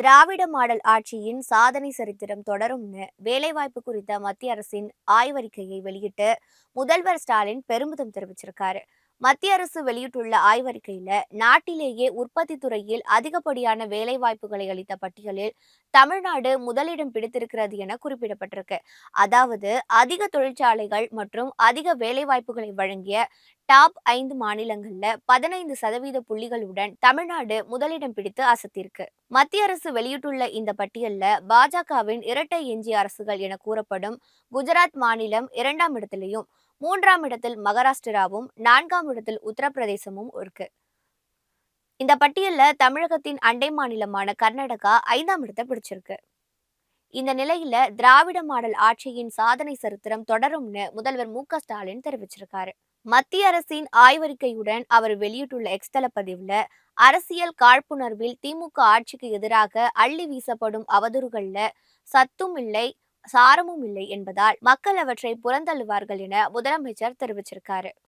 திராவிட model ஆட்சியின் சாதனை சரித்திரம் தொடரும்னு வேலைவாய்ப்பு குறித்த மத்திய அரசின் ஆய்வறிக்கையை வெளியிட்டு முதல்வர் ஸ்டாலின் பெருமிதம் தெரிவிச்சிருக்காரு. மத்திய அரசு வெளியிட்டுள்ள ஆய்வறிக்கையில நாட்டிலேயே உற்பத்தி துறையில் அதிகப்படியான வேலைவாய்ப்புகளை அளித்த பட்டியலில் தமிழ்நாடு முதலிடம் பிடித்திருக்கிறது என குறிப்பிடப்பட்டிருக்கு. அதாவது அதிக தொழிற்சாலைகள் மற்றும் அதிக வேலைவாய்ப்புகளை வழங்கிய டாப் 5 மாநிலங்கள்ல 15% புள்ளிகளுடன் தமிழ்நாடு முதலிடம் பிடித்து அசத்திருக்கு. மத்திய அரசு வெளியிட்டுள்ள இந்த பட்டியல்ல பாஜகவின் இரட்டை எஞ்சிய அரசுகள் என கூறப்படும் குஜராத் மாநிலம் 2ஆம் இடத்திலையும், 3ஆம் இடத்தில் மகாராஷ்டிராவும், 4ஆம் இடத்தில் உத்தரப்பிரதேசமும் இருக்கு. இந்த பட்டியல்ல தமிழகத்தின் அண்டை மாநிலமான கர்நாடகா 5ஆம் இடத்தை பிடிச்சிருக்கு. இந்த நிலையில திராவிட மாடல் ஆட்சியின் சாதனை சரித்திரம் தொடரும்னு முதல்வர் மு.க.ஸ்டாலின் தெரிவிச்சிருக்காரு. மத்திய அரசின் ஆய்வறிக்கையுடன் அவர் வெளியிட்டுள்ள எக்ஸ் தள பதிவுல அரசியல் காழ்ப்புணர்வில் திமுக ஆட்சிக்கு எதிராக அள்ளி வீசப்படும் அவதூறுகள்ல சத்தும் இல்லை, சாரமும் இல்லை என்பதால் மக்கள் அவற்றை புறந்தள்ளுவார்கள் என முதலமைச்சர் தெரிவிச்சிருக்காரு.